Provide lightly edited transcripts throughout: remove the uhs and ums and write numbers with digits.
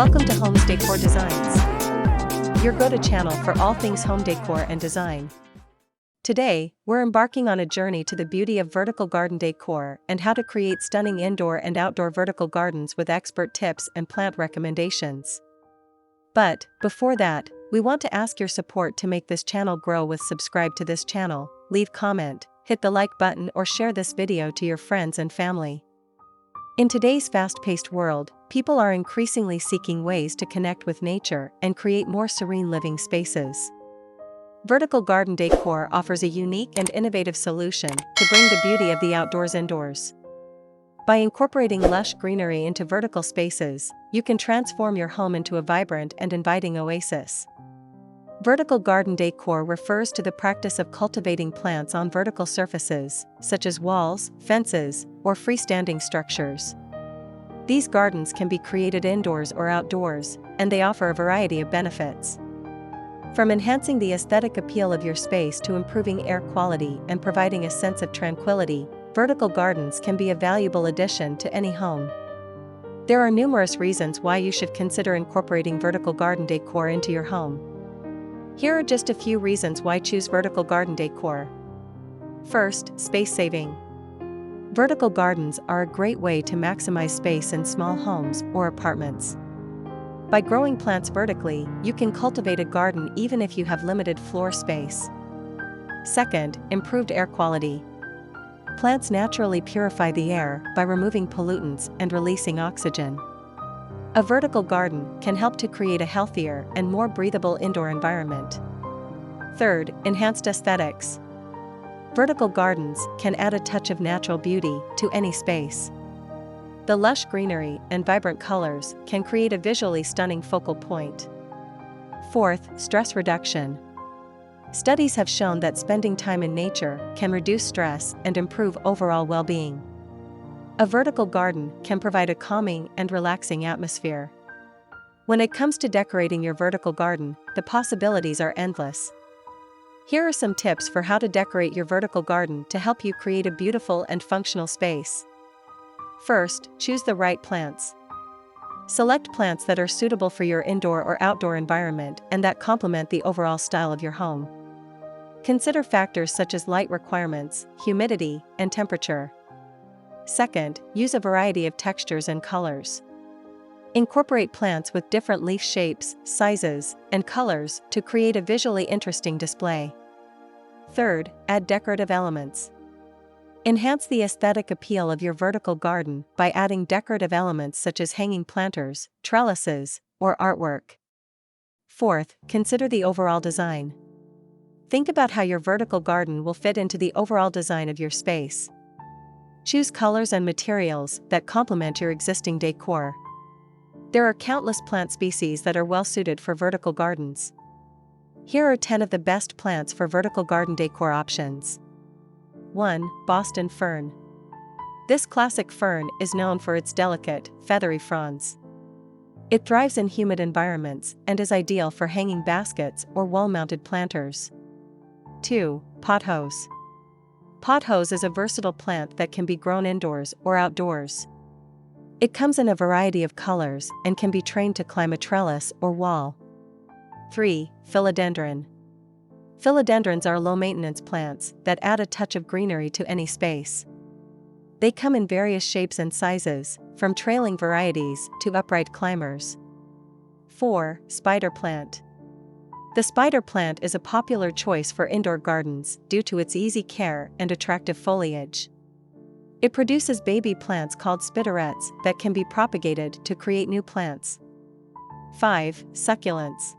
Welcome to Homes Decor Designs, your go-to channel for all things home decor and design. Today, we're embarking on a journey to the beauty of vertical garden decor and how to create stunning indoor and outdoor vertical gardens with expert tips and plant recommendations. But, before that, we want to ask your support to make this channel grow. Subscribe to this channel, leave comment, hit the like button or share this video to your friends and family. In today's fast-paced world, people are increasingly seeking ways to connect with nature and create more serene living spaces. Vertical garden decor offers a unique and innovative solution to bring the beauty of the outdoors indoors. By incorporating lush greenery into vertical spaces, you can transform your home into a vibrant and inviting oasis. Vertical garden decor refers to the practice of cultivating plants on vertical surfaces, such as walls, fences, or freestanding structures. These gardens can be created indoors or outdoors, and they offer a variety of benefits. From enhancing the aesthetic appeal of your space to improving air quality and providing a sense of tranquility, vertical gardens can be a valuable addition to any home. There are numerous reasons why you should consider incorporating vertical garden decor into your home. Here are just a few reasons why choose vertical garden decor. First, space saving. Vertical gardens are a great way to maximize space in small homes or apartments. By growing plants vertically, you can cultivate a garden even if you have limited floor space. Second, improved air quality. Plants naturally purify the air by removing pollutants and releasing oxygen. A vertical garden can help to create a healthier and more breathable indoor environment. Third, enhanced aesthetics. Vertical gardens can add a touch of natural beauty to any space. The lush greenery and vibrant colors can create a visually stunning focal point. Fourth, stress reduction. Studies have shown that spending time in nature can reduce stress and improve overall well-being. A vertical garden can provide a calming and relaxing atmosphere. When it comes to decorating your vertical garden, the possibilities are endless. Here are some tips for how to decorate your vertical garden to help you create a beautiful and functional space. First, choose the right plants. Select plants that are suitable for your indoor or outdoor environment and that complement the overall style of your home. Consider factors such as light requirements, humidity, and temperature. Second, use a variety of textures and colors. Incorporate plants with different leaf shapes, sizes, and colors to create a visually interesting display. Third, add decorative elements. Enhance the aesthetic appeal of your vertical garden by adding decorative elements such as hanging planters, trellises, or artwork. Fourth, consider the overall design. Think about how your vertical garden will fit into the overall design of your space. Choose colors and materials that complement your existing decor. There are countless plant species that are well suited for vertical gardens. Here are 10 of the best plants for vertical garden decor options. 1. Boston fern. This classic fern is known for its delicate, feathery fronds. It thrives in humid environments and is ideal for hanging baskets or wall-mounted planters. 2. Pothose. Pothose is a versatile plant that can be grown indoors or outdoors. It comes in a variety of colors and can be trained to climb a trellis or wall. 3. Philodendron. Philodendrons are low-maintenance plants that add a touch of greenery to any space. They come in various shapes and sizes, from trailing varieties to upright climbers. 4. Spider plant. The spider plant is a popular choice for indoor gardens due to its easy care and attractive foliage. It produces baby plants called spinnerets that can be propagated to create new plants. 5. Succulents.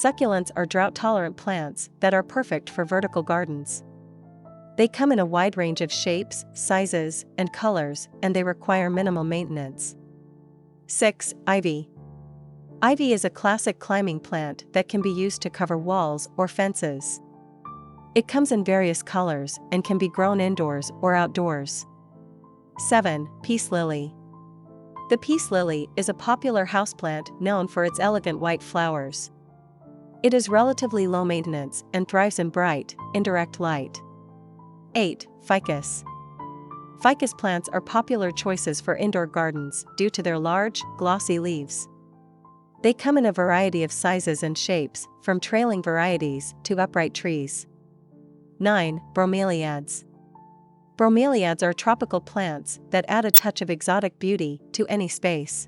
Succulents are drought-tolerant plants that are perfect for vertical gardens. They come in a wide range of shapes, sizes, and colors, and they require minimal maintenance. 6. Ivy. Ivy is a classic climbing plant that can be used to cover walls or fences. It comes in various colors and can be grown indoors or outdoors. 7. Peace lily. The peace lily is a popular houseplant known for its elegant white flowers. It is relatively low maintenance and thrives in bright, indirect light. 8. Ficus. Ficus plants are popular choices for indoor gardens due to their large, glossy leaves. They come in a variety of sizes and shapes, from trailing varieties to upright trees. 9. Bromeliads. Bromeliads are tropical plants that add a touch of exotic beauty to any space.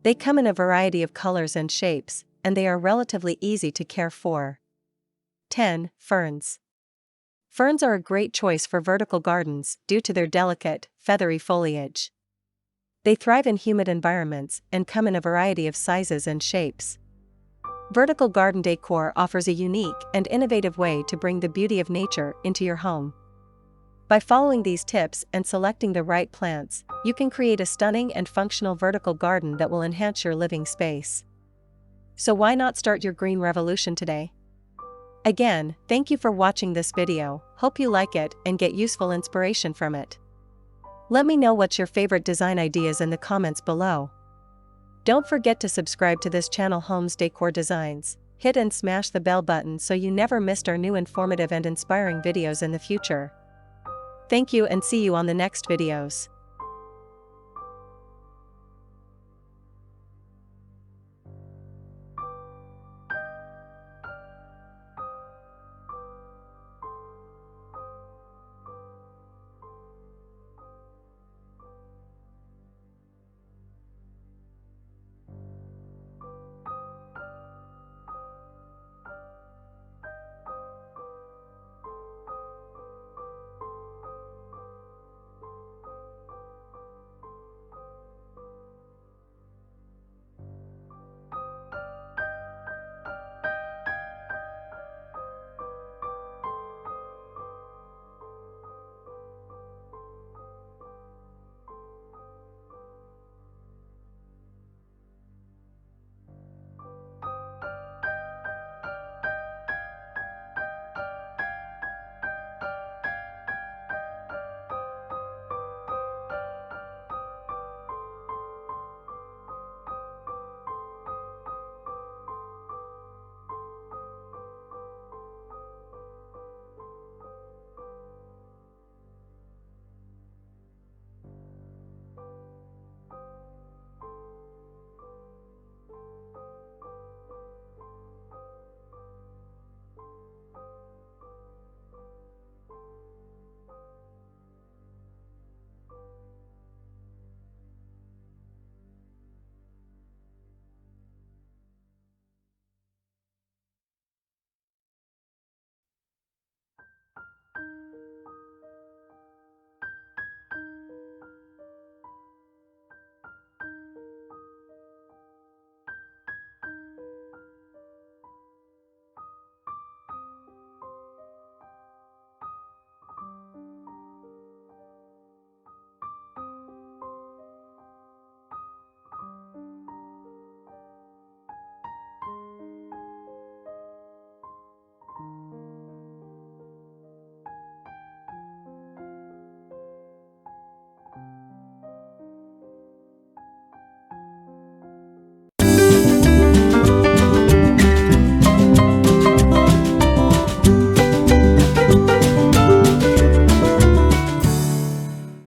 They come in a variety of colors and shapes, and they are relatively easy to care for. 10. Ferns. Ferns are a great choice for vertical gardens due to their delicate, feathery foliage. They thrive in humid environments and come in a variety of sizes and shapes. Vertical garden decor offers a unique and innovative way to bring the beauty of nature into your home. By following these tips and selecting the right plants, you can create a stunning and functional vertical garden that will enhance your living space. So why not start your green revolution today? Again, thank you for watching this video. Hope you like it and get useful inspiration from it. Let me know what's your favorite design ideas in the comments below. Don't forget to subscribe to this channel, Homes Decor Designs. Hit and smash the bell button so you never missed our new informative and inspiring videos in the future. Thank you and see you on the next videos.